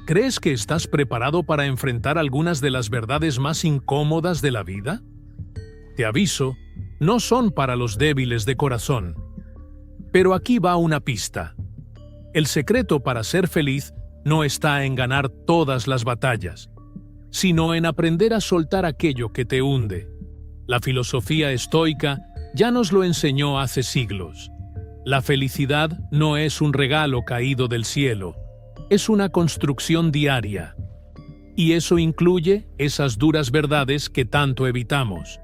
¿Crees que estás preparado para enfrentar algunas de las verdades más incómodas de la vida? Te aviso, no son para los débiles de corazón. Pero aquí va una pista. El secreto para ser feliz no está en ganar todas las batallas, sino en aprender a soltar aquello que te hunde. La filosofía estoica ya nos lo enseñó hace siglos. La felicidad no es un regalo caído del cielo, es una construcción diaria. Y eso incluye esas duras verdades que tanto evitamos.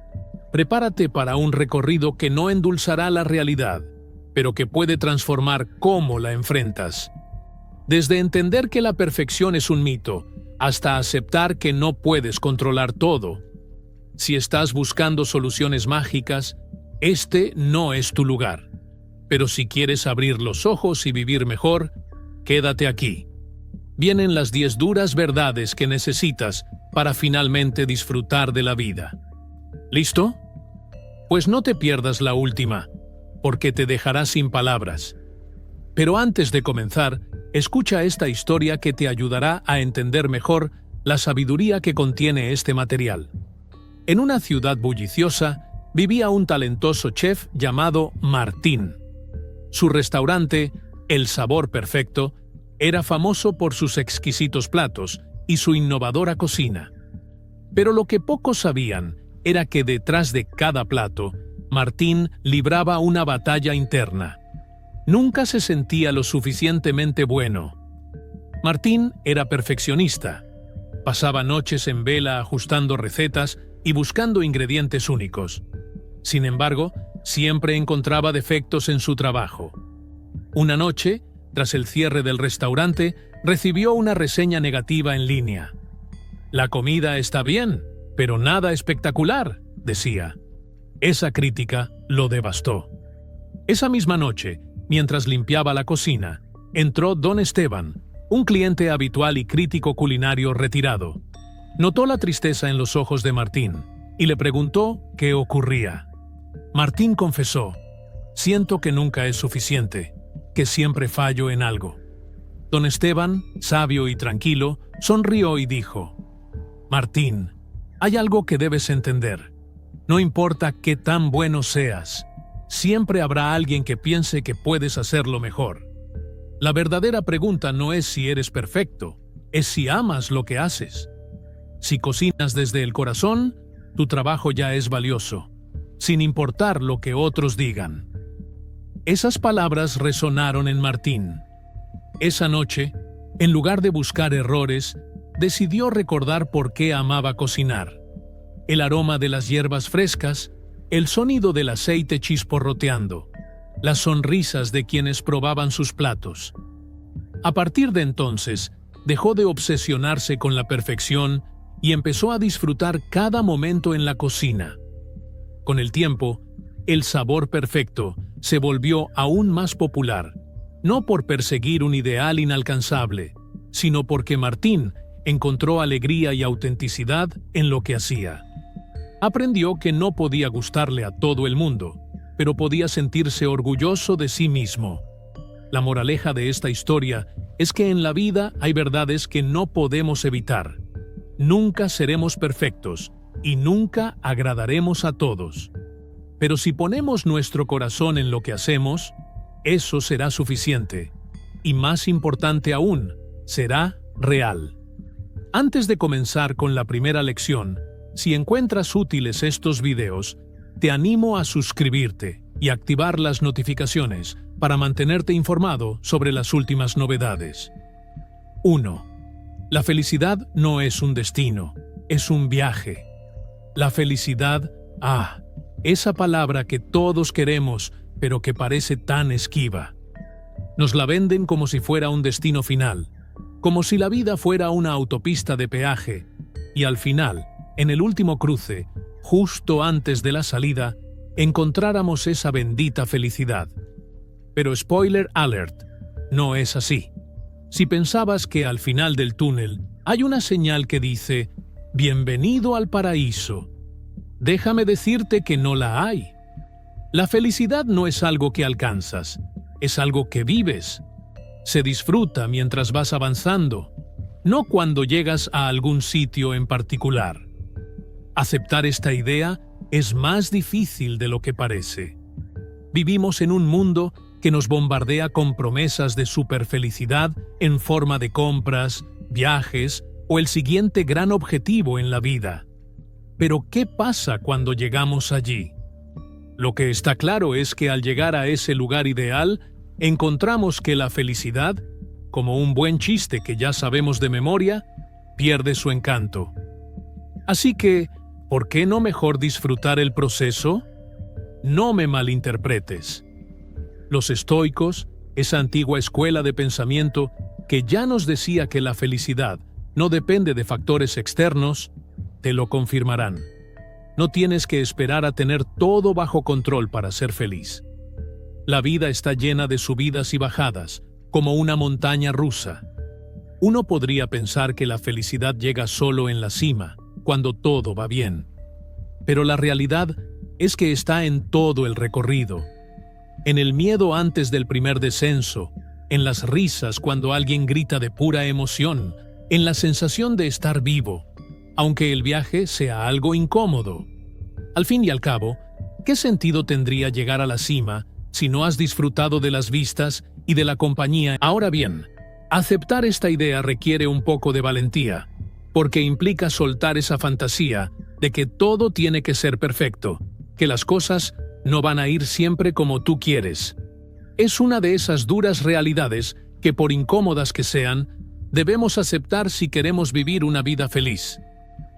Prepárate para un recorrido que no endulzará la realidad, pero que puede transformar cómo la enfrentas. Desde entender que la perfección es un mito, hasta aceptar que no puedes controlar todo. Si estás buscando soluciones mágicas, este no es tu lugar. Pero si quieres abrir los ojos y vivir mejor, quédate aquí. Vienen las 10 duras verdades que necesitas para finalmente disfrutar de la vida. ¿Listo? Pues no te pierdas la última, porque te dejará sin palabras. Pero antes de comenzar, escucha esta historia que te ayudará a entender mejor la sabiduría que contiene este material. En una ciudad bulliciosa, vivía un talentoso chef llamado Martín. Su restaurante, El Sabor Perfecto, era famoso por sus exquisitos platos y su innovadora cocina. Pero lo que pocos sabían era que detrás de cada plato, Martín libraba una batalla interna. Nunca se sentía lo suficientemente bueno. Martín era perfeccionista. Pasaba noches en vela ajustando recetas y buscando ingredientes únicos. Sin embargo, siempre encontraba defectos en su trabajo. Una noche, tras el cierre del restaurante, recibió una reseña negativa en línea. «La comida está bien, pero nada espectacular», decía. Esa crítica lo devastó. Esa misma noche, mientras limpiaba la cocina, entró don Esteban, un cliente habitual y crítico culinario retirado. Notó la tristeza en los ojos de Martín y le preguntó qué ocurría. Martín confesó: «Siento que nunca es suficiente, que siempre fallo en algo». Don Esteban, sabio y tranquilo, sonrió y dijo: «Martín, hay algo que debes entender. No importa qué tan bueno seas, siempre habrá alguien que piense que puedes hacerlo mejor. La verdadera pregunta no es si eres perfecto, es si amas lo que haces. Si cocinas desde el corazón, tu trabajo ya es valioso, sin importar lo que otros digan». Esas palabras resonaron en Martín. Esa noche, en lugar de buscar errores, decidió recordar por qué amaba cocinar. El aroma de las hierbas frescas, el sonido del aceite chisporroteando, las sonrisas de quienes probaban sus platos. A partir de entonces, dejó de obsesionarse con la perfección y empezó a disfrutar cada momento en la cocina. Con el tiempo, El Sabor Perfecto se volvió aún más popular, no por perseguir un ideal inalcanzable, sino porque Martín encontró alegría y autenticidad en lo que hacía. Aprendió que no podía gustarle a todo el mundo, pero podía sentirse orgulloso de sí mismo. La moraleja de esta historia es que en la vida hay verdades que no podemos evitar. Nunca seremos perfectos y nunca agradaremos a todos. Pero si ponemos nuestro corazón en lo que hacemos, eso será suficiente. Y más importante aún, será real. Antes de comenzar con la primera lección, si encuentras útiles estos videos, te animo a suscribirte y activar las notificaciones para mantenerte informado sobre las últimas novedades. 1. La felicidad no es un destino, es un viaje. La felicidad, esa palabra que todos queremos, pero que parece tan esquiva. Nos la venden como si fuera un destino final, como si la vida fuera una autopista de peaje, y al final, en el último cruce, justo antes de la salida, encontráramos esa bendita felicidad. Pero spoiler alert, no es así. Si pensabas que al final del túnel hay una señal que dice «Bienvenido al paraíso», déjame decirte que no la hay. La felicidad no es algo que alcanzas, es algo que vives. Se disfruta mientras vas avanzando. no cuando llegas a algún sitio en particular. Aceptar esta idea es más difícil de lo que parece. Vivimos en un mundo que nos bombardea con promesas de superfelicidad en forma de compras, viajes o el siguiente gran objetivo en la vida. Pero ¿qué pasa cuando llegamos allí? Lo que está claro es que al llegar a ese lugar ideal, encontramos que la felicidad, como un buen chiste que ya sabemos de memoria, pierde su encanto. Así que, ¿por qué no mejor disfrutar el proceso? No me malinterpretes. Los estoicos, esa antigua escuela de pensamiento que ya nos decía que la felicidad no depende de factores externos, te lo confirmarán. No tienes que esperar a tener todo bajo control para ser feliz. La vida está llena de subidas y bajadas, como una montaña rusa. Uno podría pensar que la felicidad llega solo en la cima, cuando todo va bien. Pero la realidad es que está en todo el recorrido. En el miedo antes del primer descenso, en las risas cuando alguien grita de pura emoción, en la sensación de estar vivo, aunque el viaje sea algo incómodo. Al fin y al cabo, ¿qué sentido tendría llegar a la cima si no has disfrutado de las vistas y de la compañía? Ahora bien, aceptar esta idea requiere un poco de valentía, porque implica soltar esa fantasía de que todo tiene que ser perfecto, que las cosas no van a ir siempre como tú quieres. Es una de esas duras realidades que, por incómodas que sean, debemos aceptar si queremos vivir una vida feliz.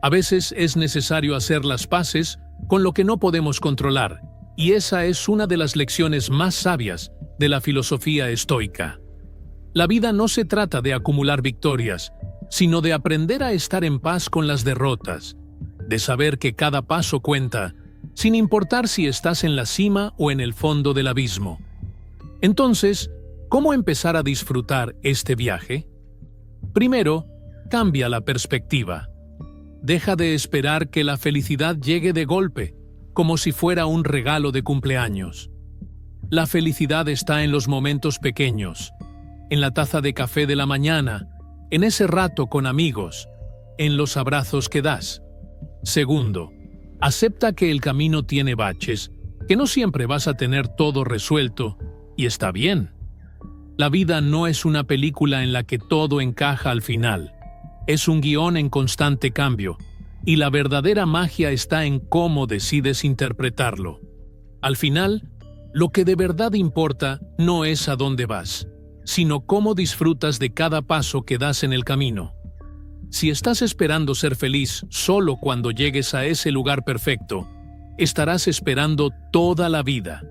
A veces es necesario hacer las paces con lo que no podemos controlar, y esa es una de las lecciones más sabias de la filosofía estoica. La vida no se trata de acumular victorias, sino de aprender a estar en paz con las derrotas, de saber que cada paso cuenta, sin importar si estás en la cima o en el fondo del abismo. Entonces, ¿cómo empezar a disfrutar este viaje? Primero, cambia la perspectiva. Deja de esperar que la felicidad llegue de golpe, como si fuera un regalo de cumpleaños. La felicidad está en los momentos pequeños, en la taza de café de la mañana, en ese rato con amigos, en los abrazos que das. Segundo, acepta que el camino tiene baches, que no siempre vas a tener todo resuelto, y está bien. La vida no es una película en la que todo encaja al final. Es un guión en constante cambio, y la verdadera magia está en cómo decides interpretarlo. Al final, lo que de verdad importa no es a dónde vas, sino cómo disfrutas de cada paso que das en el camino. Si estás esperando ser feliz solo cuando llegues a ese lugar perfecto, estarás esperando toda la vida.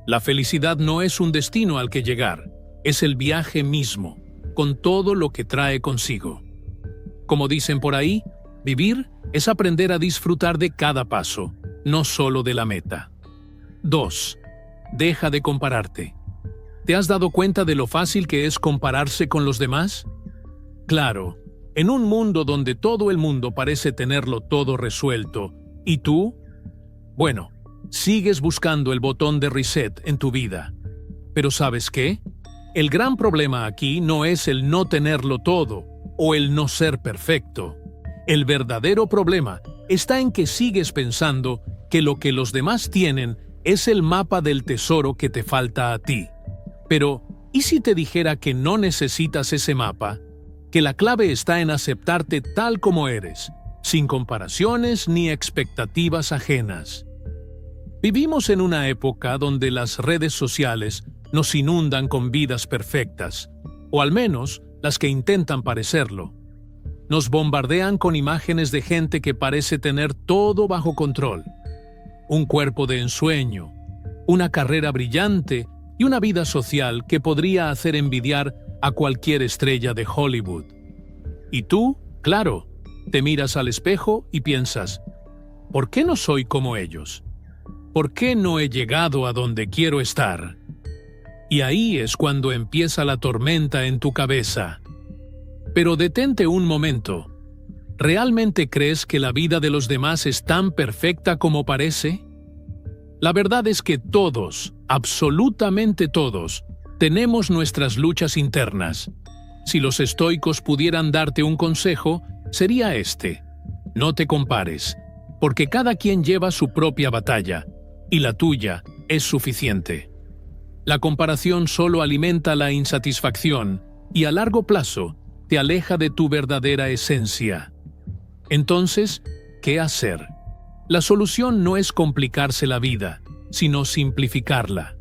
La felicidad no es un destino al que llegar, es el viaje mismo, con todo lo que trae consigo. Como dicen por ahí, vivir es aprender a disfrutar de cada paso, no solo de la meta. 2. Deja de compararte. ¿Te has dado cuenta de lo fácil que es compararse con los demás? Claro, en un mundo donde todo el mundo parece tenerlo todo resuelto, ¿y tú? Bueno, sigues buscando el botón de reset en tu vida. Pero ¿sabes qué? El gran problema aquí no es el no tenerlo todo o el no ser perfecto. El verdadero problema está en que sigues pensando que lo que los demás tienen es el mapa del tesoro que te falta a ti. Pero, ¿y si te dijera que no necesitas ese mapa? Que la clave está en aceptarte tal como eres, sin comparaciones ni expectativas ajenas. Vivimos en una época donde las redes sociales nos inundan con vidas perfectas, o al menos las que intentan parecerlo. Nos bombardean con imágenes de gente que parece tener todo bajo control. Un cuerpo de ensueño, una carrera brillante y una vida social que podría hacer envidiar a cualquier estrella de Hollywood. Y tú, claro, te miras al espejo y piensas, ¿por qué no soy como ellos? ¿Por qué no he llegado a donde quiero estar? Y ahí es cuando empieza la tormenta en tu cabeza. Pero detente un momento. ¿Realmente crees que la vida de los demás es tan perfecta como parece? La verdad es que todos, absolutamente todos, tenemos nuestras luchas internas. Si los estoicos pudieran darte un consejo, sería este: no te compares, porque cada quien lleva su propia batalla, y la tuya es suficiente. La comparación solo alimenta la insatisfacción y a largo plazo te aleja de tu verdadera esencia. Entonces, ¿qué hacer? La solución no es complicarse la vida, sino simplificarla.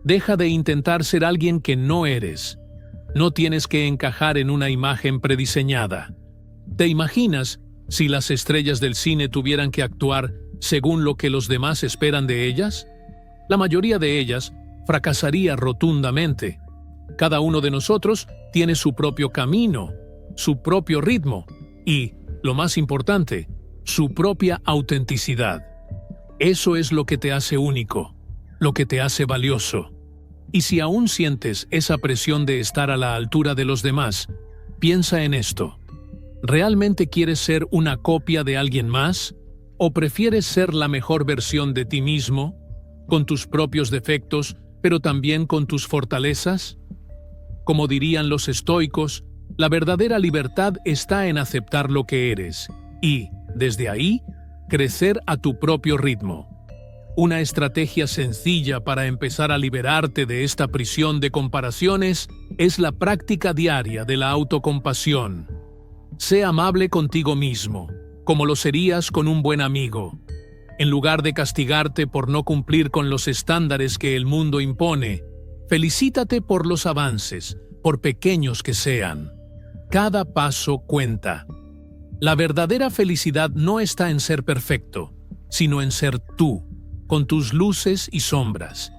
Deja de intentar ser alguien que no eres. No tienes que encajar en una imagen prediseñada. ¿Te imaginas si las estrellas del cine tuvieran que actuar según lo que los demás esperan de ellas? La mayoría de ellas fracasaría rotundamente. Cada uno de nosotros tiene su propio camino, su propio ritmo y, lo más importante, su propia autenticidad. Eso es lo que te hace único, lo que te hace valioso. Y si aún sientes esa presión de estar a la altura de los demás, piensa en esto. ¿Realmente quieres ser una copia de alguien más? ¿O prefieres ser la mejor versión de ti mismo, con tus propios defectos, pero también con tus fortalezas? Como dirían los estoicos, la verdadera libertad está en aceptar lo que eres y, desde ahí, crecer a tu propio ritmo. Una estrategia sencilla para empezar a liberarte de esta prisión de comparaciones es la práctica diaria de la autocompasión. Sé amable contigo mismo, como lo serías con un buen amigo. En lugar de castigarte por no cumplir con los estándares que el mundo impone, felicítate por los avances, por pequeños que sean. Cada paso cuenta. La verdadera felicidad no está en ser perfecto, sino en ser tú, con tus luces y sombras.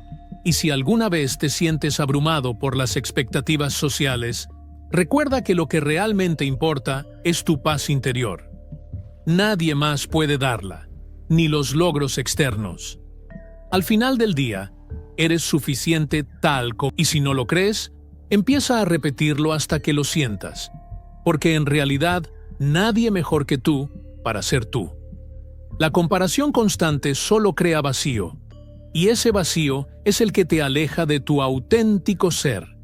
Y si alguna vez te sientes abrumado por las expectativas sociales, recuerda que lo que realmente importa es tu paz interior. Nadie más puede darla, ni los logros externos. Al final del día, eres suficiente tal como... Y si no lo crees, empieza a repetirlo hasta que lo sientas, porque en realidad nadie mejor que tú para ser tú. La comparación constante solo crea vacío, y ese vacío es el que te aleja de tu auténtico ser.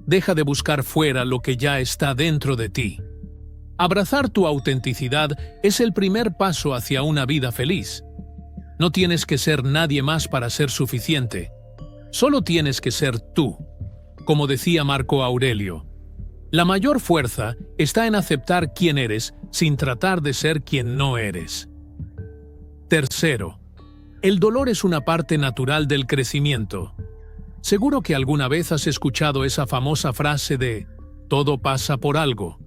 Deja de buscar fuera lo que ya está dentro de ti. Abrazar tu autenticidad es el primer paso hacia una vida feliz. No tienes que ser nadie más para ser suficiente. Solo tienes que ser tú. Como decía Marco Aurelio, la mayor fuerza está en aceptar quién eres sin tratar de ser quien no eres. Tercero, el dolor es una parte natural del crecimiento. Seguro que alguna vez has escuchado esa famosa frase de «todo pasa por algo»,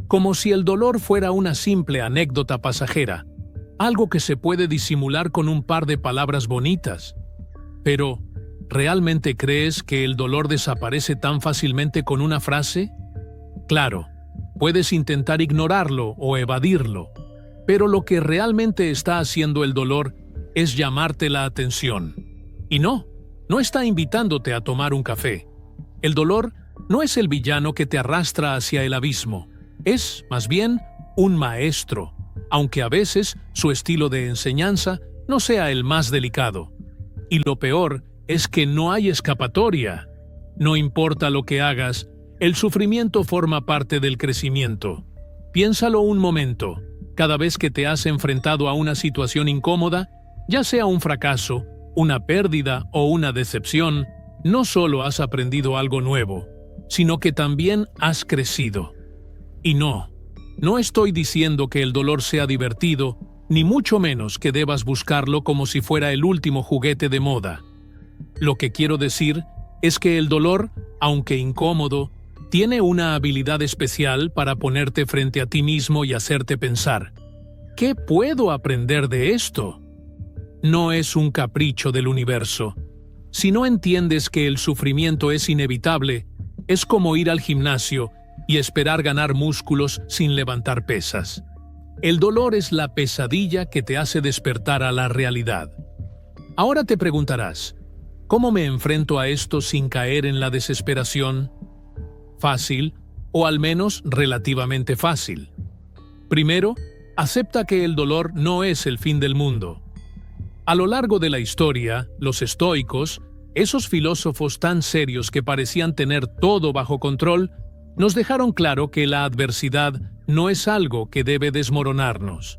como si el dolor fuera una simple anécdota pasajera, algo que se puede disimular con un par de palabras bonitas. Pero, ¿realmente crees que el dolor desaparece tan fácilmente con una frase? Claro, puedes intentar ignorarlo o evadirlo, pero lo que realmente está haciendo el dolor es llamarte la atención. Y no está invitándote a tomar un café. El dolor no es el villano que te arrastra hacia el abismo. Es, más bien, un maestro, aunque a veces su estilo de enseñanza no sea el más delicado. Y lo peor es que no hay escapatoria. No importa lo que hagas, el sufrimiento forma parte del crecimiento. Piénsalo un momento. Cada vez que te has enfrentado a una situación incómoda, ya sea un fracaso, una pérdida o una decepción, no solo has aprendido algo nuevo, sino que también has crecido. Y no estoy diciendo que el dolor sea divertido, ni mucho menos que debas buscarlo como si fuera el último juguete de moda. Lo que quiero decir es que el dolor, aunque incómodo, tiene una habilidad especial para ponerte frente a ti mismo y hacerte pensar, ¿qué puedo aprender de esto? No es un capricho del universo. Si no entiendes que el sufrimiento es inevitable, es como ir al gimnasio y esperar ganar músculos sin levantar pesas. El dolor es la pesadilla que te hace despertar a la realidad. Ahora te preguntarás, ¿cómo me enfrento a esto sin caer en la desesperación? Fácil, o al menos relativamente fácil. Primero, acepta que el dolor no es el fin del mundo. A lo largo de la historia, los estoicos, esos filósofos tan serios que parecían tener todo bajo control, nos dejaron claro que la adversidad no es algo que debe desmoronarnos.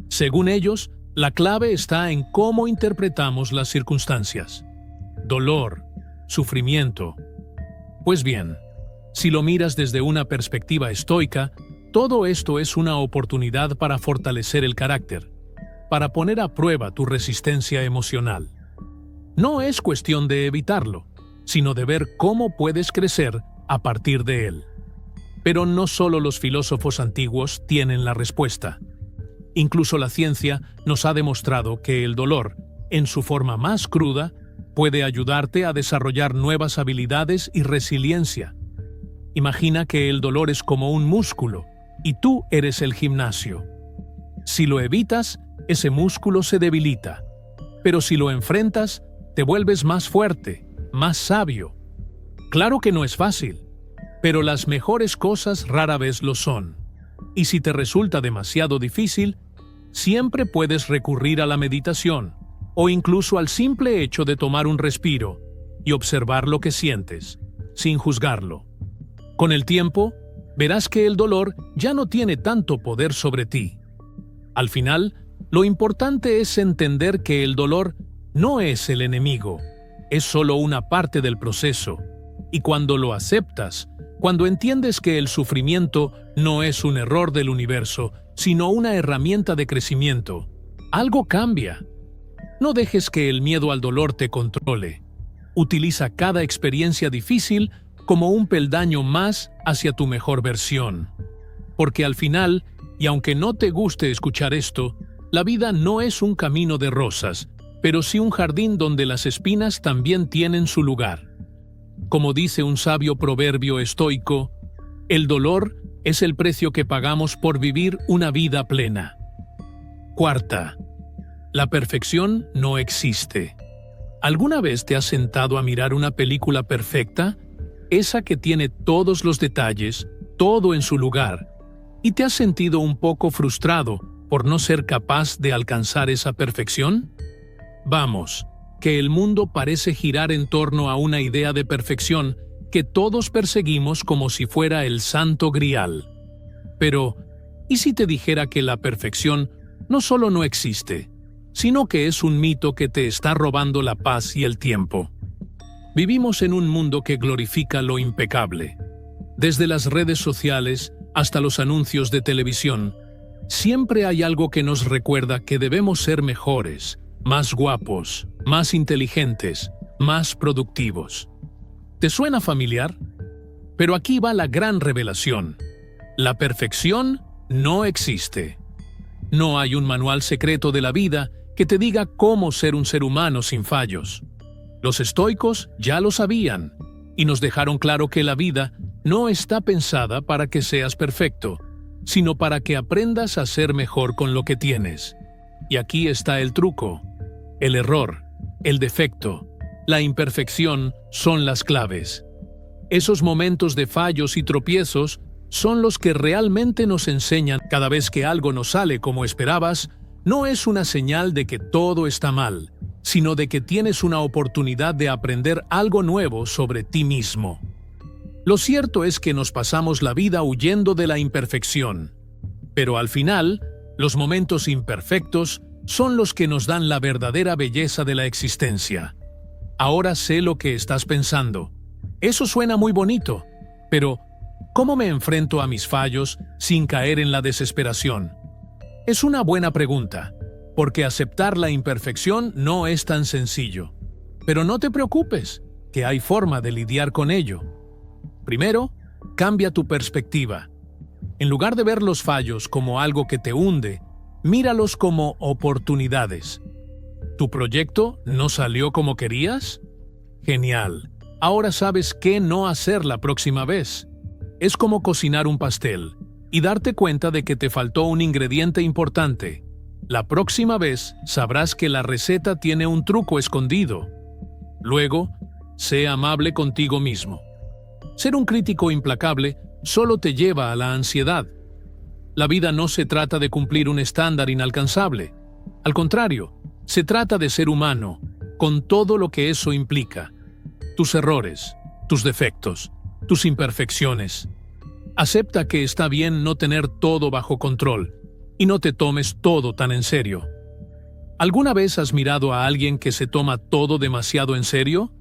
Según ellos, la clave está en cómo interpretamos las circunstancias. Dolor, sufrimiento. Pues bien, si lo miras desde una perspectiva estoica, todo esto es una oportunidad para fortalecer el carácter, para poner a prueba tu resistencia emocional. No es cuestión de evitarlo, sino de ver cómo puedes crecer a partir de él. Pero no solo los filósofos antiguos tienen la respuesta. Incluso la ciencia nos ha demostrado que el dolor, en su forma más cruda, puede ayudarte a desarrollar nuevas habilidades y resiliencia. Imagina que el dolor es como un músculo y tú eres el gimnasio. Si lo evitas, ese músculo se debilita. Pero si lo enfrentas, te vuelves más fuerte, más sabio. Claro que no es fácil, pero las mejores cosas rara vez lo son. Y si te resulta demasiado difícil, siempre puedes recurrir a la meditación o incluso al simple hecho de tomar un respiro y observar lo que sientes, sin juzgarlo. Con el tiempo, verás que el dolor ya no tiene tanto poder sobre ti. Al final, lo importante es entender que el dolor no es el enemigo, es solo una parte del proceso. Y cuando lo aceptas, cuando entiendes que el sufrimiento no es un error del universo, sino una herramienta de crecimiento, algo cambia. No dejes que el miedo al dolor te controle. Utiliza cada experiencia difícil como un peldaño más hacia tu mejor versión. Porque al final, y aunque no te guste escuchar esto, la vida no es un camino de rosas, pero sí un jardín donde las espinas también tienen su lugar. Como dice un sabio proverbio estoico, el dolor es el precio que pagamos por vivir una vida plena. Cuarta, la perfección no existe. ¿Alguna vez te has sentado a mirar una película perfecta? Esa que tiene todos los detalles, todo en su lugar, y te has sentido un poco frustrado por no ser capaz de alcanzar esa perfección? Vamos, que el mundo parece girar en torno a una idea de perfección que todos perseguimos como si fuera el santo grial. Pero, ¿y si te dijera que la perfección no solo no existe, sino que es un mito que te está robando la paz y el tiempo? Vivimos en un mundo que glorifica lo impecable. Desde las redes sociales hasta los anuncios de televisión, siempre hay algo que nos recuerda que debemos ser mejores, más guapos, más inteligentes, más productivos. ¿Te suena familiar? Pero aquí va la gran revelación. La perfección no existe. No hay un manual secreto de la vida que te diga cómo ser un ser humano sin fallos. Los estoicos ya lo sabían y nos dejaron claro que la vida no está pensada para que seas perfecto, sino para que aprendas a ser mejor con lo que tienes. Y aquí está el truco. El error, el defecto, la imperfección son las claves. Esos momentos de fallos y tropiezos son los que realmente nos enseñan. Cada vez que algo no sale como esperabas, no es una señal de que todo está mal, sino de que tienes una oportunidad de aprender algo nuevo sobre ti mismo. Lo cierto es que nos pasamos la vida huyendo de la imperfección, pero al final, los momentos imperfectos son los que nos dan la verdadera belleza de la existencia. Ahora sé lo que estás pensando. Eso suena muy bonito, pero ¿cómo me enfrento a mis fallos sin caer en la desesperación? Es una buena pregunta, porque aceptar la imperfección no es tan sencillo. Pero no te preocupes, que hay forma de lidiar con ello. Primero, cambia tu perspectiva. En lugar de ver los fallos como algo que te hunde, míralos como oportunidades. ¿Tu proyecto no salió como querías? Genial. Ahora sabes qué no hacer la próxima vez. Es como cocinar un pastel y darte cuenta de que te faltó un ingrediente importante. La próxima vez sabrás que la receta tiene un truco escondido. Luego, sé amable contigo mismo. Ser un crítico implacable solo te lleva a la ansiedad. La vida no se trata de cumplir un estándar inalcanzable. Al contrario, se trata de ser humano, con todo lo que eso implica. Tus errores, tus defectos, tus imperfecciones. Acepta que está bien no tener todo bajo control y no te tomes todo tan en serio. ¿Alguna vez has mirado a alguien que se toma todo demasiado en serio?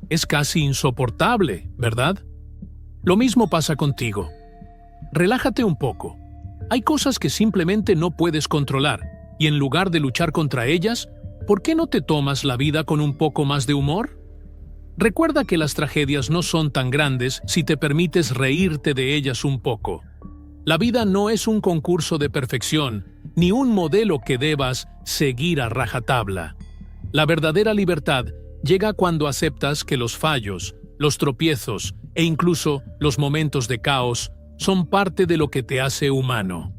Es casi insoportable, ¿verdad? Lo mismo pasa contigo. Relájate un poco. Hay cosas que simplemente no puedes controlar, y en lugar de luchar contra ellas, ¿por qué no te tomas la vida con un poco más de humor? Recuerda que las tragedias no son tan grandes si te permites reírte de ellas un poco. La vida no es un concurso de perfección, ni un modelo que debas seguir a rajatabla. La verdadera libertad llega cuando aceptas que los fallos, los tropiezos e incluso los momentos de caos son parte de lo que te hace humano.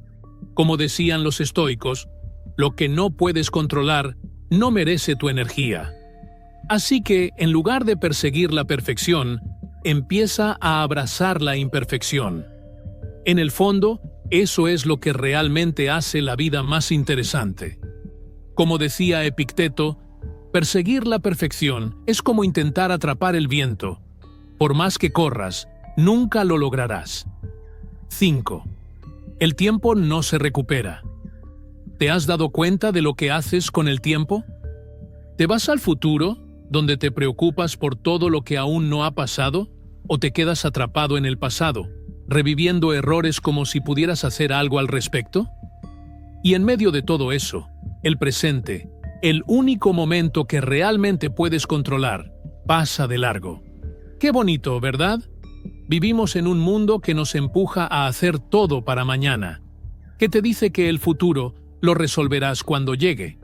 Como decían los estoicos, lo que no puedes controlar no merece tu energía. Así que, en lugar de perseguir la perfección, empieza a abrazar la imperfección. En el fondo, eso es lo que realmente hace la vida más interesante. Como decía Epicteto, perseguir la perfección es como intentar atrapar el viento. Por más que corras, nunca lo lograrás. 5. El tiempo no se recupera. ¿Te has dado cuenta de lo que haces con el tiempo? ¿Te vas al futuro, donde te preocupas por todo lo que aún no ha pasado, o te quedas atrapado en el pasado, reviviendo errores como si pudieras hacer algo al respecto? Y en medio de todo eso, el presente, el único momento que realmente puedes controlar, pasa de largo. Qué bonito, ¿verdad? Vivimos en un mundo que nos empuja a hacer todo para mañana, que te dice que el futuro lo resolverás cuando llegue.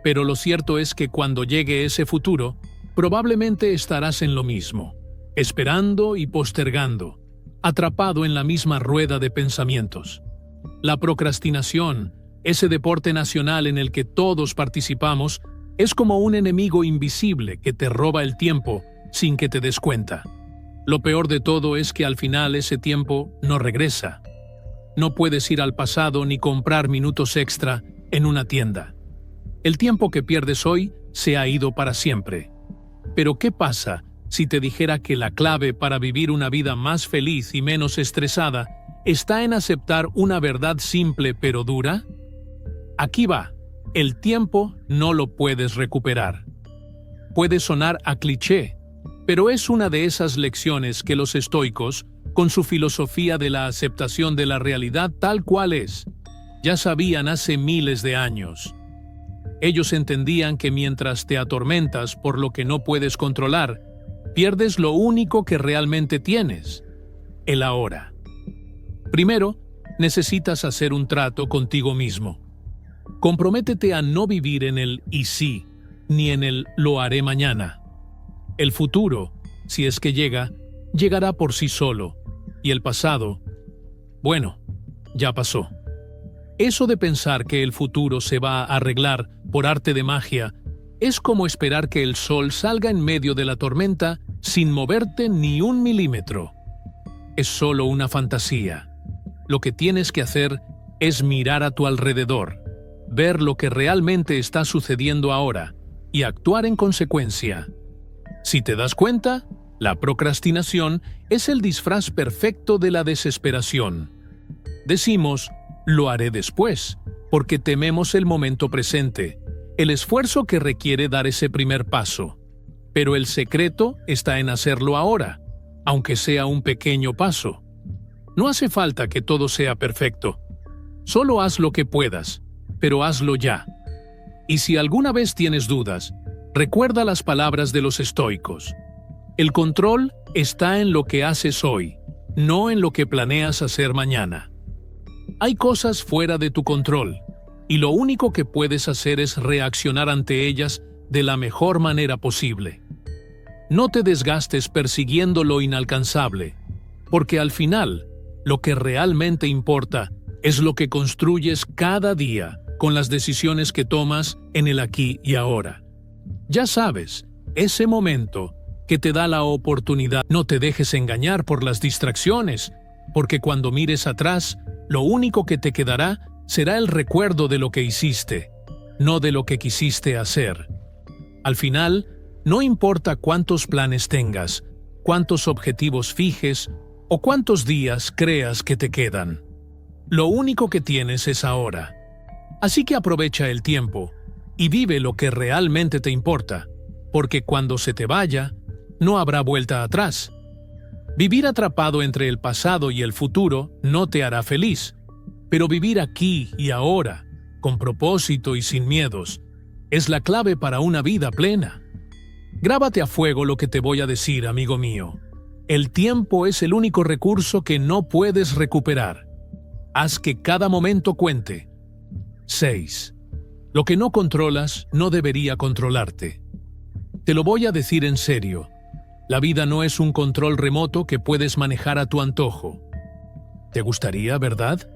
Pero lo cierto es que cuando llegue ese futuro, probablemente estarás en lo mismo, esperando y postergando, atrapado en la misma rueda de pensamientos. La procrastinación, ese deporte nacional en el que todos participamos, es como un enemigo invisible que te roba el tiempo sin que te des cuenta. Lo peor de todo es que al final ese tiempo no regresa. No puedes ir al pasado ni comprar minutos extra en una tienda. El tiempo que pierdes hoy se ha ido para siempre. Pero ¿qué pasa si te dijera que la clave para vivir una vida más feliz y menos estresada está en aceptar una verdad simple pero dura? Aquí va, el tiempo no lo puedes recuperar. Puede sonar a cliché, pero es una de esas lecciones que los estoicos, con su filosofía de la aceptación de la realidad tal cual es, ya sabían hace miles de años. Ellos entendían que mientras te atormentas por lo que no puedes controlar, pierdes lo único que realmente tienes, el ahora. Primero, necesitas hacer un trato contigo mismo. Comprométete a no vivir en el y sí, ni en el lo haré mañana. El futuro, si es que llega, llegará por sí solo, y el pasado, bueno, ya pasó. Eso de pensar que el futuro se va a arreglar por arte de magia es como esperar que el sol salga en medio de la tormenta sin moverte ni un milímetro. Es solo una fantasía. Lo que tienes que hacer es mirar a tu alrededor, ver lo que realmente está sucediendo ahora y actuar en consecuencia. Si te das cuenta, la procrastinación es el disfraz perfecto de la desesperación. Decimos, lo haré después, porque tememos el momento presente, el esfuerzo que requiere dar ese primer paso. Pero el secreto está en hacerlo ahora, aunque sea un pequeño paso. No hace falta que todo sea perfecto. Solo haz lo que puedas, pero hazlo ya. Y si alguna vez tienes dudas, recuerda las palabras de los estoicos. El control está en lo que haces hoy, no en lo que planeas hacer mañana. Hay cosas fuera de tu control, y lo único que puedes hacer es reaccionar ante ellas de la mejor manera posible. No te desgastes persiguiendo lo inalcanzable, porque al final, lo que realmente importa es lo que construyes cada día con las decisiones que tomas en el aquí y ahora. Ya sabes, ese momento que te da la oportunidad. No te dejes engañar por las distracciones, porque cuando mires atrás, lo único que te quedará será el recuerdo de lo que hiciste, no de lo que quisiste hacer. Al final, no importa cuántos planes tengas, cuántos objetivos fijes o cuántos días creas que te quedan. Lo único que tienes es ahora. Así que aprovecha el tiempo y vive lo que realmente te importa, porque cuando se te vaya, no habrá vuelta atrás. Vivir atrapado entre el pasado y el futuro no te hará feliz, pero vivir aquí y ahora, con propósito y sin miedos, es la clave para una vida plena. Grábate a fuego lo que te voy a decir, amigo mío. El tiempo es el único recurso que no puedes recuperar. Haz que cada momento cuente. 6. Lo que no controlas no debería controlarte. Te lo voy a decir en serio. La vida no es un control remoto que puedes manejar a tu antojo. ¿Te gustaría, verdad?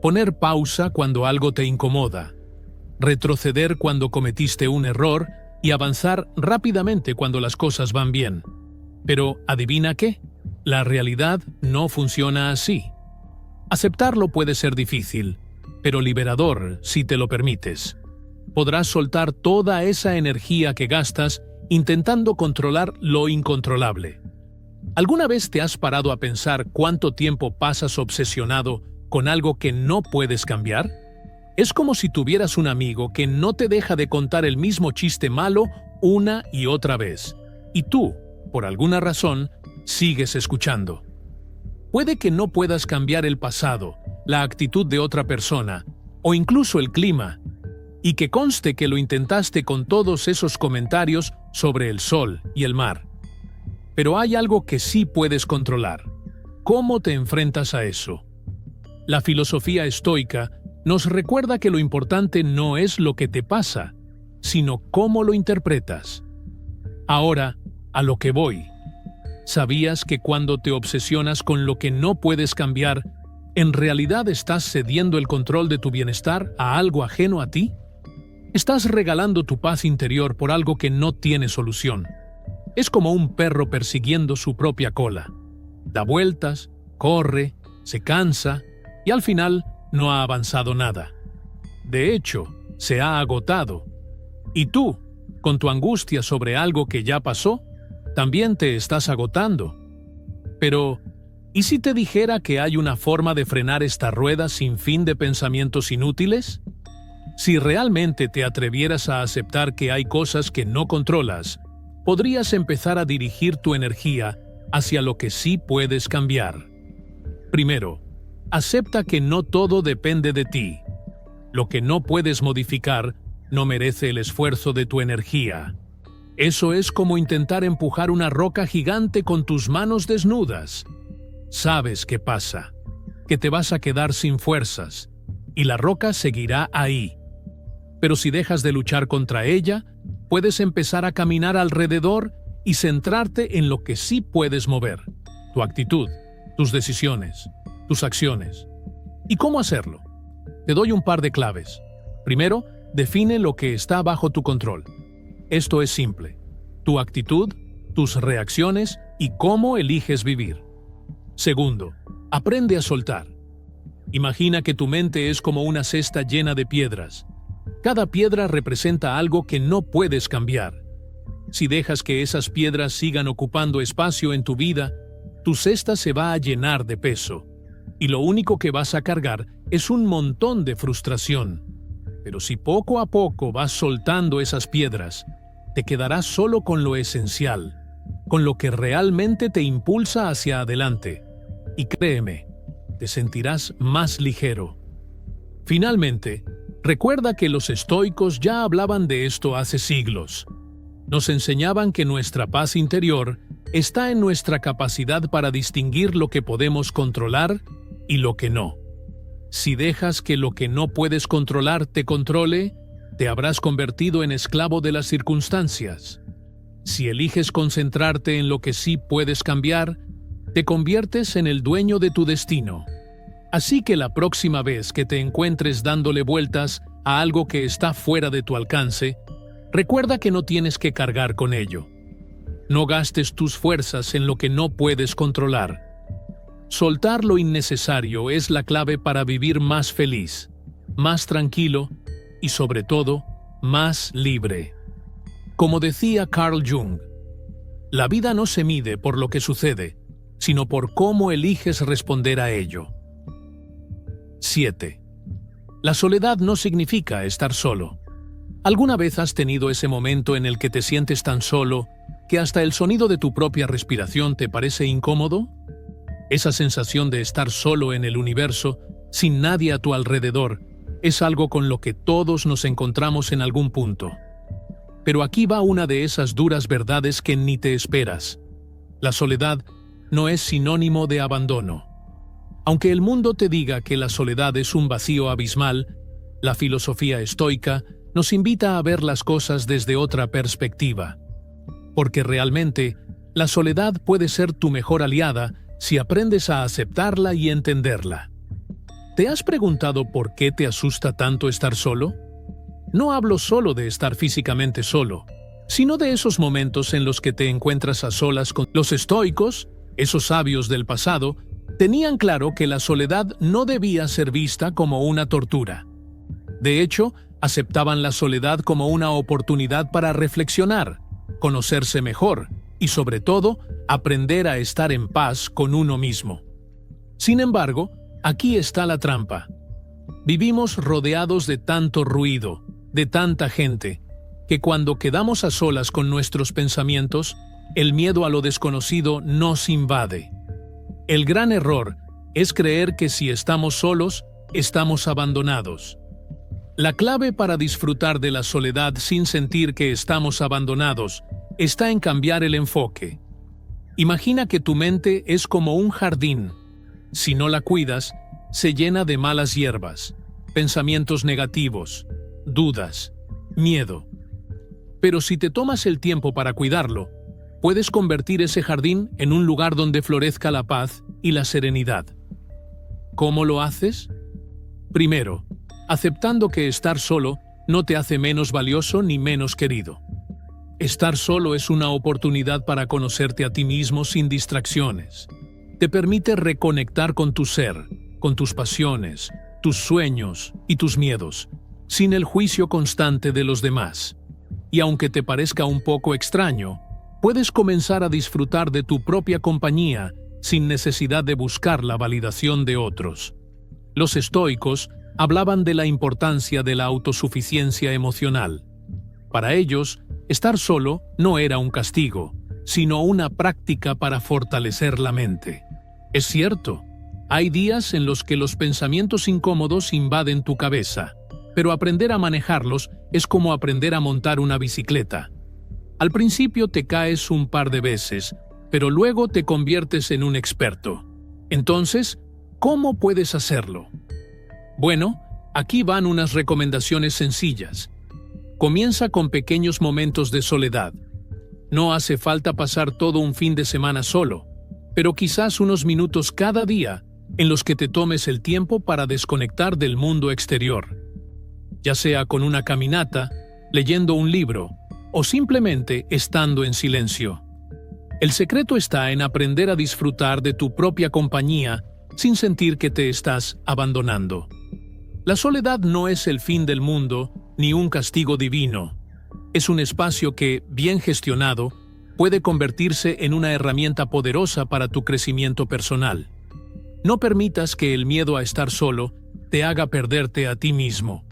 Poner pausa cuando algo te incomoda, retroceder cuando cometiste un error y avanzar rápidamente cuando las cosas van bien. Pero, ¿adivina qué? La realidad no funciona así. Aceptarlo puede ser difícil, pero liberador si te lo permites. Podrás soltar toda esa energía que gastas intentando controlar lo incontrolable. ¿Alguna vez te has parado a pensar cuánto tiempo pasas obsesionado con algo que no puedes cambiar? Es como si tuvieras un amigo que no te deja de contar el mismo chiste malo una y otra vez, y tú, por alguna razón, sigues escuchando. Puede que no puedas cambiar el pasado, la actitud de otra persona, o incluso el clima, y que conste que lo intentaste con todos esos comentarios sobre el sol y el mar. Pero hay algo que sí puedes controlar. ¿Cómo te enfrentas a eso? La filosofía estoica nos recuerda que lo importante no es lo que te pasa, sino cómo lo interpretas. Ahora, a lo que voy. ¿Sabías que cuando te obsesionas con lo que no puedes cambiar, en realidad estás cediendo el control de tu bienestar a algo ajeno a ti? Estás regalando tu paz interior por algo que no tiene solución. Es como un perro persiguiendo su propia cola. Da vueltas, corre, se cansa y al final no ha avanzado nada. De hecho, se ha agotado. Y tú, con tu angustia sobre algo que ya pasó, también te estás agotando. Pero, ¿y si te dijera que hay una forma de frenar esta rueda sin fin de pensamientos inútiles? Si realmente te atrevieras a aceptar que hay cosas que no controlas, podrías empezar a dirigir tu energía hacia lo que sí puedes cambiar. Primero, acepta que no todo depende de ti. Lo que no puedes modificar no merece el esfuerzo de tu energía. Eso es como intentar empujar una roca gigante con tus manos desnudas. Sabes qué pasa, que te vas a quedar sin fuerzas, y la roca seguirá ahí. Pero si dejas de luchar contra ella, puedes empezar a caminar alrededor y centrarte en lo que sí puedes mover: tu actitud, tus decisiones, tus acciones. ¿Y cómo hacerlo? Te doy un par de claves. Primero, define lo que está bajo tu control. Esto es simple: tu actitud, tus reacciones y cómo eliges vivir. Segundo, aprende a soltar. Imagina que tu mente es como una cesta llena de piedras. Cada piedra representa algo que no puedes cambiar. Si dejas que esas piedras sigan ocupando espacio en tu vida, tu cesta se va a llenar de peso, y lo único que vas a cargar es un montón de frustración. Pero si poco a poco vas soltando esas piedras, te quedarás solo con lo esencial, con lo que realmente te impulsa hacia adelante. Y créeme, te sentirás más ligero. Finalmente, recuerda que los estoicos ya hablaban de esto hace siglos. Nos enseñaban que nuestra paz interior está en nuestra capacidad para distinguir lo que podemos controlar y lo que no. Si dejas que lo que no puedes controlar te controle, te habrás convertido en esclavo de las circunstancias. Si eliges concentrarte en lo que sí puedes cambiar, te conviertes en el dueño de tu destino. Así que la próxima vez que te encuentres dándole vueltas a algo que está fuera de tu alcance, recuerda que no tienes que cargar con ello. No gastes tus fuerzas en lo que no puedes controlar. Soltar lo innecesario es la clave para vivir más feliz, más tranquilo y, sobre todo, más libre. Como decía Carl Jung, la vida no se mide por lo que sucede, sino por cómo eliges responder a ello. 7. La soledad no significa estar solo. ¿Alguna vez has tenido ese momento en el que te sientes tan solo que hasta el sonido de tu propia respiración te parece incómodo? Esa sensación de estar solo en el universo, sin nadie a tu alrededor, es algo con lo que todos nos encontramos en algún punto. Pero aquí va una de esas duras verdades que ni te esperas. La soledad no es sinónimo de abandono. Aunque el mundo te diga que la soledad es un vacío abismal, la filosofía estoica nos invita a ver las cosas desde otra perspectiva. Porque realmente, la soledad puede ser tu mejor aliada si aprendes a aceptarla y entenderla. ¿Te has preguntado por qué te asusta tanto estar solo? No hablo solo de estar físicamente solo, sino de esos momentos en los que te encuentras a solas con los estoicos, esos sabios del pasado, tenían claro que la soledad no debía ser vista como una tortura. De hecho, aceptaban la soledad como una oportunidad para reflexionar, conocerse mejor y, sobre todo, aprender a estar en paz con uno mismo. Sin embargo, aquí está la trampa. Vivimos rodeados de tanto ruido, de tanta gente, que cuando quedamos a solas con nuestros pensamientos, el miedo a lo desconocido nos invade. El gran error es creer que si estamos solos, estamos abandonados. La clave para disfrutar de la soledad sin sentir que estamos abandonados está en cambiar el enfoque. Imagina que tu mente es como un jardín. Si no la cuidas, se llena de malas hierbas, pensamientos negativos, dudas, miedo. Pero si te tomas el tiempo para cuidarlo, puedes convertir ese jardín en un lugar donde florezca la paz y la serenidad. ¿Cómo lo haces? Primero, aceptando que estar solo no te hace menos valioso ni menos querido. Estar solo es una oportunidad para conocerte a ti mismo sin distracciones. Te permite reconectar con tu ser, con tus pasiones, tus sueños y tus miedos, sin el juicio constante de los demás. Y aunque te parezca un poco extraño, puedes comenzar a disfrutar de tu propia compañía sin necesidad de buscar la validación de otros. Los estoicos hablaban de la importancia de la autosuficiencia emocional. Para ellos, estar solo no era un castigo, sino una práctica para fortalecer la mente. Es cierto, hay días en los que los pensamientos incómodos invaden tu cabeza, pero aprender a manejarlos es como aprender a montar una bicicleta. Al principio te caes un par de veces, pero luego te conviertes en un experto. Entonces, ¿cómo puedes hacerlo? Bueno, aquí van unas recomendaciones sencillas. Comienza con pequeños momentos de soledad. No hace falta pasar todo un fin de semana solo, pero quizás unos minutos cada día en los que te tomes el tiempo para desconectar del mundo exterior. Ya sea con una caminata, leyendo un libro o simplemente estando en silencio. El secreto está en aprender a disfrutar de tu propia compañía sin sentir que te estás abandonando. La soledad no es el fin del mundo ni un castigo divino. Es un espacio que, bien gestionado, puede convertirse en una herramienta poderosa para tu crecimiento personal. No permitas que el miedo a estar solo te haga perderte a ti mismo.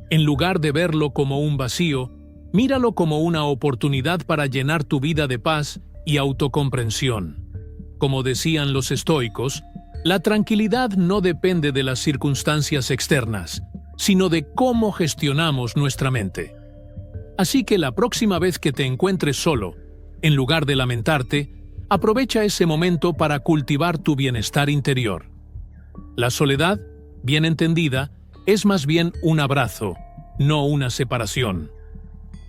En lugar de verlo como un vacío, míralo como una oportunidad para llenar tu vida de paz y autocomprensión. Como decían los estoicos, la tranquilidad no depende de las circunstancias externas, sino de cómo gestionamos nuestra mente. Así que la próxima vez que te encuentres solo, en lugar de lamentarte, aprovecha ese momento para cultivar tu bienestar interior. La soledad, bien entendida, es más bien un abrazo, no una separación.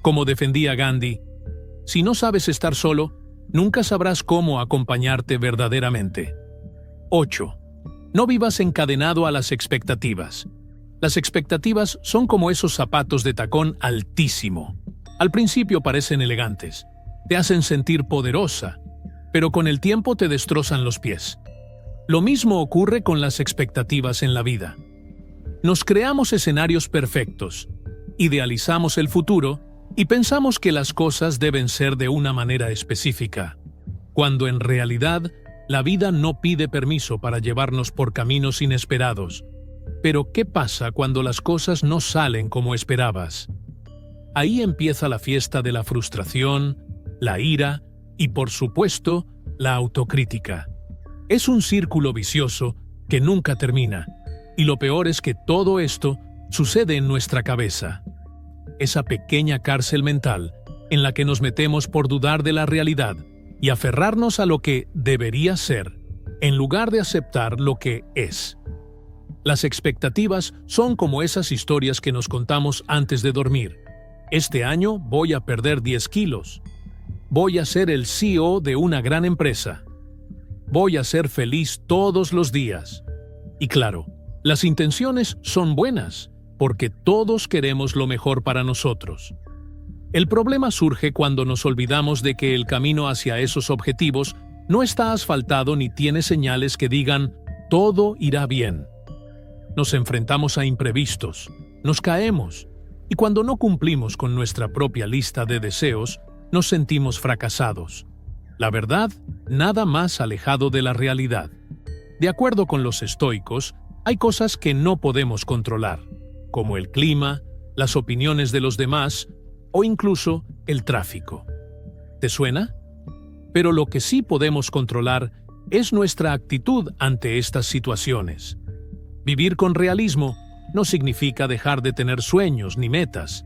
Como defendía Gandhi, si no sabes estar solo, nunca sabrás cómo acompañarte verdaderamente. 8. No vivas encadenado a las expectativas. Las expectativas son como esos zapatos de tacón altísimo. Al principio parecen elegantes, te hacen sentir poderosa, pero con el tiempo te destrozan los pies. Lo mismo ocurre con las expectativas en la vida. Nos creamos escenarios perfectos, idealizamos el futuro y pensamos que las cosas deben ser de una manera específica, cuando en realidad La vida no pide permiso para llevarnos por caminos inesperados. Pero ¿qué pasa cuando las cosas no salen como esperabas? Ahí empieza la fiesta de la frustración, la ira y, por supuesto, la autocrítica. Es un círculo vicioso que nunca termina, y lo peor es que todo esto sucede en nuestra cabeza. Esa pequeña cárcel mental en la que nos metemos por dudar de la realidad y aferrarnos a lo que debería ser, en lugar de aceptar lo que es. Las expectativas son como esas historias que nos contamos antes de dormir. Este año voy a perder 10 kilos. Voy a ser el CEO de una gran empresa. Voy a ser feliz todos los días. Y claro, las intenciones son buenas, porque todos queremos lo mejor para nosotros. El problema surge cuando nos olvidamos de que el camino hacia esos objetivos no está asfaltado ni tiene señales que digan «todo irá bien». Nos enfrentamos a imprevistos, nos caemos, y cuando no cumplimos con nuestra propia lista de deseos, nos sentimos fracasados. La verdad, nada más alejado de la realidad. De acuerdo con los estoicos, hay cosas que no podemos controlar, como el clima, las opiniones de los demás o incluso el tráfico. ¿Te suena? Pero lo que sí podemos controlar es nuestra actitud ante estas situaciones. Vivir con realismo no significa dejar de tener sueños ni metas,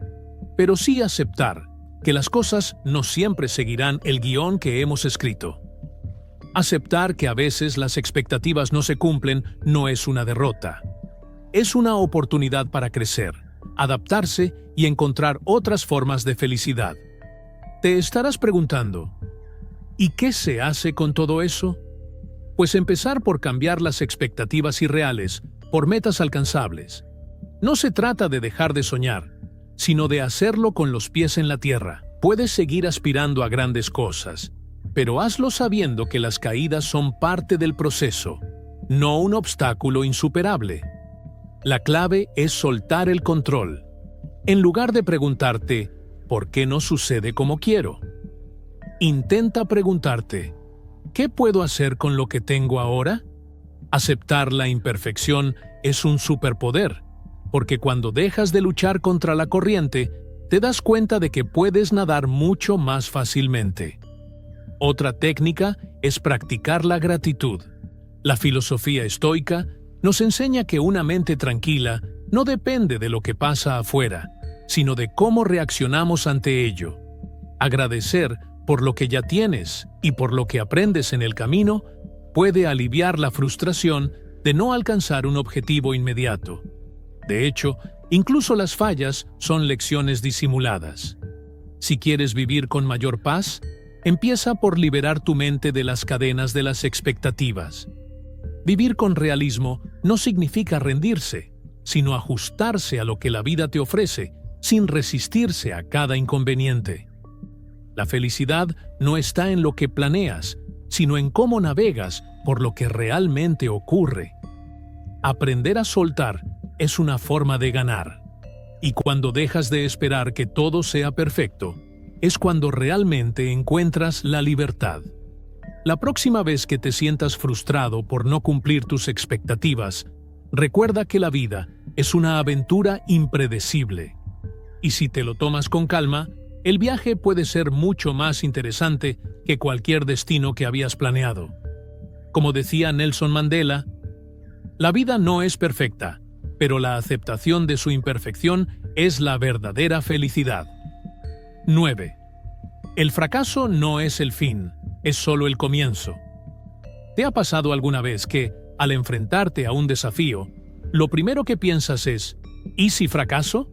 pero sí aceptar que las cosas no siempre seguirán el guión que hemos escrito. Aceptar que a veces las expectativas no se cumplen no es una derrota. Es una oportunidad para crecer, adaptarse y encontrar otras formas de felicidad. Te estarás preguntando, ¿y qué se hace con todo eso? Pues empezar por cambiar las expectativas irreales por metas alcanzables. No se trata de dejar de soñar, sino de hacerlo con los pies en la tierra. Puedes seguir aspirando a grandes cosas, pero hazlo sabiendo que las caídas son parte del proceso, no un obstáculo insuperable. La clave es soltar el control. En lugar de preguntarte, ¿por qué no sucede como quiero? Intenta preguntarte, ¿qué puedo hacer con lo que tengo ahora? Aceptar la imperfección es un superpoder, porque cuando dejas de luchar contra la corriente, te das cuenta de que puedes nadar mucho más fácilmente. Otra técnica es practicar la gratitud. La filosofía estoica nos enseña que una mente tranquila no depende de lo que pasa afuera, sino de cómo reaccionamos ante ello. Agradecer por lo que ya tienes y por lo que aprendes en el camino puede aliviar la frustración de no alcanzar un objetivo inmediato. De hecho, incluso las fallas son lecciones disimuladas. Si quieres vivir con mayor paz, empieza por liberar tu mente de las cadenas de las expectativas. Vivir con realismo no significa rendirse, sino ajustarse a lo que la vida te ofrece, sin resistirse a cada inconveniente. La felicidad no está en lo que planeas, sino en cómo navegas por lo que realmente ocurre. Aprender a soltar es una forma de ganar. Y cuando dejas de esperar que todo sea perfecto, es cuando realmente encuentras la libertad. La próxima vez que te sientas frustrado por no cumplir tus expectativas, recuerda que la vida es una aventura impredecible. Y si te lo tomas con calma, el viaje puede ser mucho más interesante que cualquier destino que habías planeado. Como decía Nelson Mandela, la vida no es perfecta, pero la aceptación de su imperfección es la verdadera felicidad. 9. El fracaso no es el fin, es solo el comienzo. ¿Te ha pasado alguna vez que, al enfrentarte a un desafío, lo primero que piensas es, ¿y si fracaso?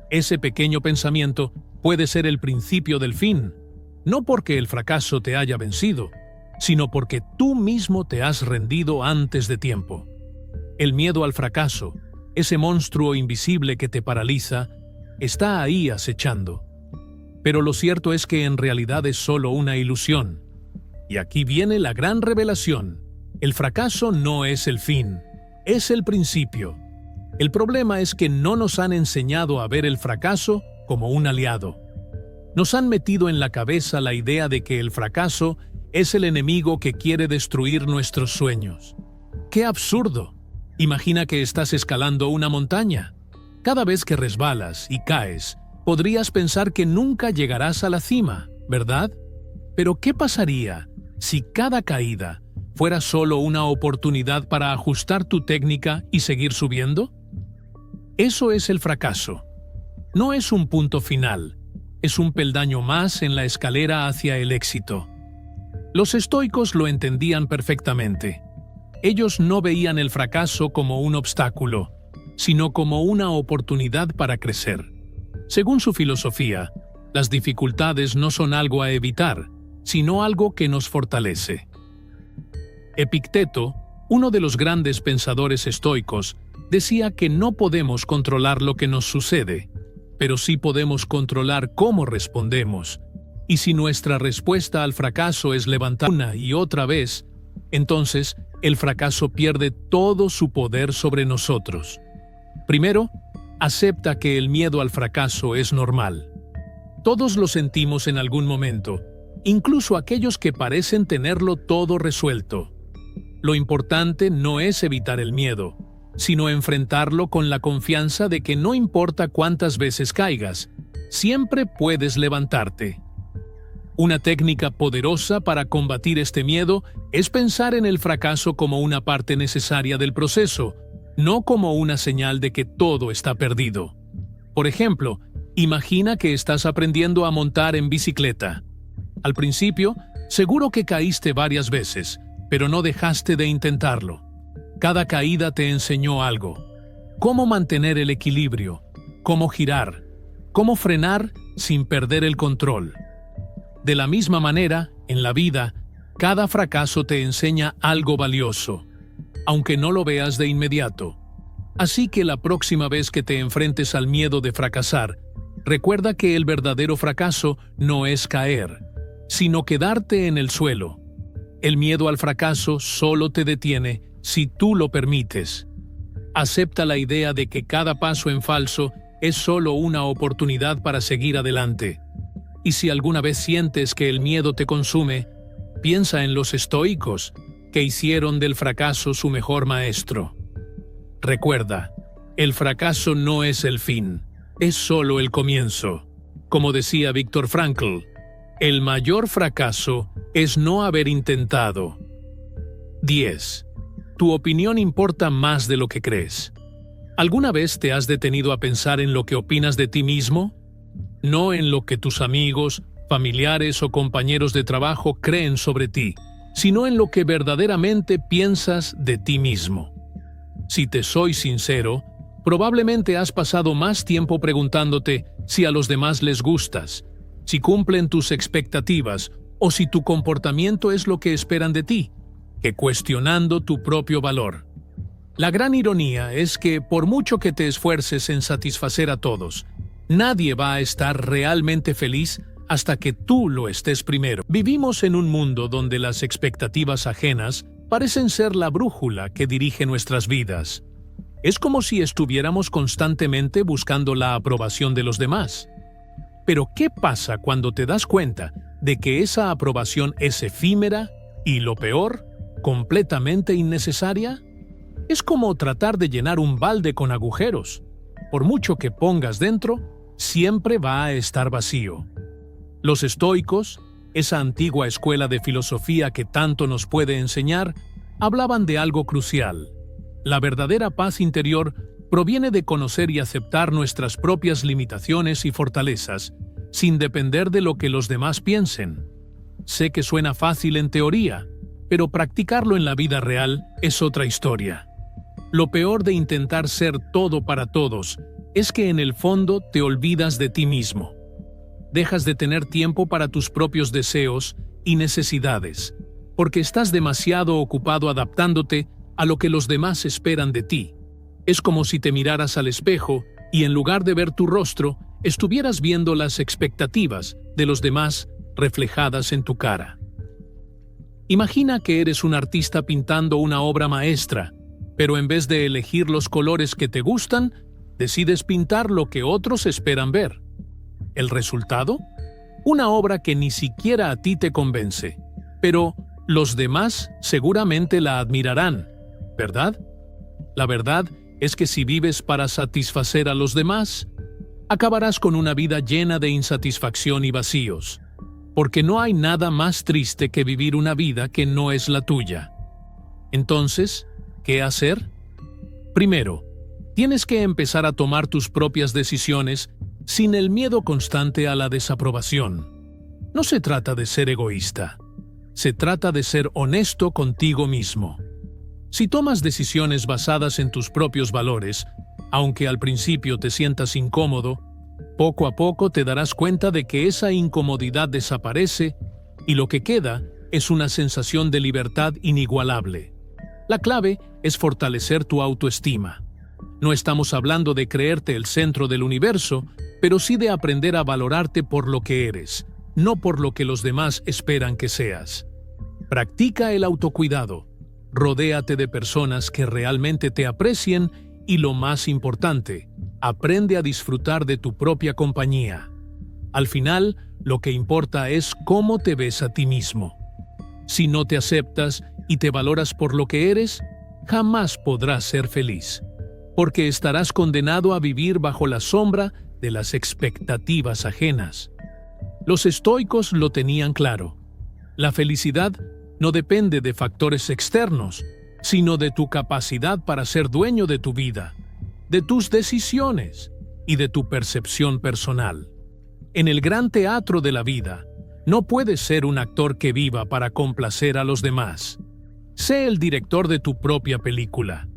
Ese pequeño pensamiento puede ser el principio del fin, no porque el fracaso te haya vencido, sino porque tú mismo te has rendido antes de tiempo. El miedo al fracaso, ese monstruo invisible que te paraliza, está ahí acechando. Pero lo cierto es que en realidad es solo una ilusión. Y aquí viene la gran revelación. El fracaso no es el fin, es el principio. El problema es que no nos han enseñado a ver el fracaso como un aliado. Nos han metido en la cabeza la idea de que el fracaso es el enemigo que quiere destruir nuestros sueños. ¡Qué absurdo! Imagina que estás escalando una montaña. Cada vez que resbalas y caes, podrías pensar que nunca llegarás a la cima, ¿verdad? Pero ¿qué pasaría si cada caída fuera solo una oportunidad para ajustar tu técnica y seguir subiendo? Eso es el fracaso. No es un punto final, es un peldaño más en la escalera hacia el éxito. Los estoicos lo entendían perfectamente. Ellos no veían el fracaso como un obstáculo, sino como una oportunidad para crecer. Según su filosofía, las dificultades no son algo a evitar, sino algo que nos fortalece. Epicteto, uno de los grandes pensadores estoicos, decía que no podemos controlar lo que nos sucede, pero sí podemos controlar cómo respondemos. Y si nuestra respuesta al fracaso es levantar una y otra vez, entonces el fracaso pierde todo su poder sobre nosotros. Primero, acepta que el miedo al fracaso es normal. Todos lo sentimos en algún momento, incluso aquellos que parecen tenerlo todo resuelto. Lo importante no es evitar el miedo, sino enfrentarlo con la confianza de que no importa cuántas veces caigas, siempre puedes levantarte. Una técnica poderosa para combatir este miedo es pensar en el fracaso como una parte necesaria del proceso, no como una señal de que todo está perdido. Por ejemplo, imagina que estás aprendiendo a montar en bicicleta. Al principio, seguro que caíste varias veces, pero no dejaste de intentarlo. Cada caída te enseñó algo. Cómo mantener el equilibrio, cómo girar, cómo frenar sin perder el control. De la misma manera, en la vida, cada fracaso te enseña algo valioso, aunque no lo veas de inmediato. Así que la próxima vez que te enfrentes al miedo de fracasar, recuerda que el verdadero fracaso no es caer, sino quedarte en el suelo. El miedo al fracaso solo te detiene si tú lo permites. Acepta la idea de que cada paso en falso es solo una oportunidad para seguir adelante. Y si alguna vez sientes que el miedo te consume, piensa en los estoicos, que hicieron del fracaso su mejor maestro. Recuerda, el fracaso no es el fin, es solo el comienzo. Como decía Viktor Frankl, el mayor fracaso es no haber intentado. 10. Tu opinión importa más de lo que crees. ¿Alguna vez te has detenido a pensar en lo que opinas de ti mismo? No en lo que tus amigos, familiares o compañeros de trabajo creen sobre ti, sino en lo que verdaderamente piensas de ti mismo. Si te soy sincero, probablemente has pasado más tiempo preguntándote si a los demás les gustas, si cumplen tus expectativas o si tu comportamiento es lo que esperan de ti, que cuestionando tu propio valor. La gran ironía es que por mucho que te esfuerces en satisfacer a todos, nadie va a estar realmente feliz hasta que tú lo estés primero. Vivimos en un mundo donde las expectativas ajenas parecen ser la brújula que dirige nuestras vidas. Es como si estuviéramos constantemente buscando la aprobación de los demás. Pero ¿qué pasa cuando te das cuenta de que esa aprobación es efímera y, lo peor, completamente innecesaria? Es como tratar de llenar un balde con agujeros. Por mucho que pongas dentro, siempre va a estar vacío. Los estoicos, esa antigua escuela de filosofía que tanto nos puede enseñar, hablaban de algo crucial. La verdadera paz interior proviene de conocer y aceptar nuestras propias limitaciones y fortalezas, sin depender de lo que los demás piensen. Sé que suena fácil en teoría, pero practicarlo en la vida real es otra historia. Lo peor de intentar ser todo para todos es que en el fondo te olvidas de ti mismo. Dejas de tener tiempo para tus propios deseos y necesidades, porque estás demasiado ocupado adaptándote a lo que los demás esperan de ti. Es como si te miraras al espejo y en lugar de ver tu rostro, estuvieras viendo las expectativas de los demás reflejadas en tu cara. Imagina que eres un artista pintando una obra maestra, pero en vez de elegir los colores que te gustan, decides pintar lo que otros esperan ver. ¿El resultado? Una obra que ni siquiera a ti te convence. pero los demás seguramente la admirarán, ¿verdad? La verdad es que si vives para satisfacer a los demás, acabarás con una vida llena de insatisfacción y vacíos, porque no hay nada más triste que vivir una vida que no es la tuya. Entonces, ¿qué hacer? Primero, tienes que empezar a tomar tus propias decisiones sin el miedo constante a la desaprobación. No se trata de ser egoísta, se trata de ser honesto contigo mismo. Si tomas decisiones basadas en tus propios valores, aunque al principio te sientas incómodo, poco a poco te darás cuenta de que esa incomodidad desaparece y lo que queda es una sensación de libertad inigualable. La clave es fortalecer tu autoestima. No estamos hablando de creerte el centro del universo, pero sí de aprender a valorarte por lo que eres, no por lo que los demás esperan que seas. Practica el autocuidado. Rodéate de personas que realmente te aprecien y, lo más importante, aprende a disfrutar de tu propia compañía. Al final, lo que importa es cómo te ves a ti mismo. Si no te aceptas y te valoras por lo que eres, jamás podrás ser feliz, porque estarás condenado a vivir bajo la sombra de las expectativas ajenas. Los estoicos lo tenían claro. La felicidad no depende de factores externos, sino de tu capacidad para ser dueño de tu vida, de tus decisiones y de tu percepción personal. En el gran teatro de la vida, no puedes ser un actor que viva para complacer a los demás. Sé el director de tu propia película.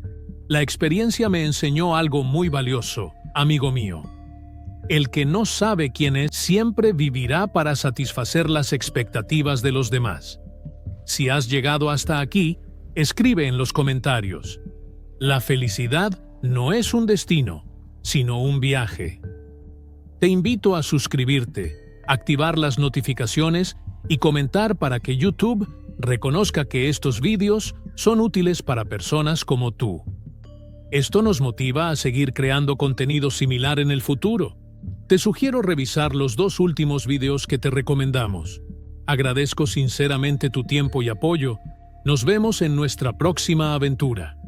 La experiencia me enseñó algo muy valioso, amigo mío. El que no sabe quién es siempre vivirá para satisfacer las expectativas de los demás. Si has llegado hasta aquí, escribe en los comentarios: la felicidad no es un destino, sino un viaje. Te invito a suscribirte, activar las notificaciones y comentar para que YouTube reconozca que estos vídeos son útiles para personas como tú. Esto nos motiva a seguir creando contenido similar en el futuro. Te sugiero revisar los 2 últimos vídeos que te recomendamos. Agradezco sinceramente tu tiempo y apoyo. Nos vemos en nuestra próxima aventura.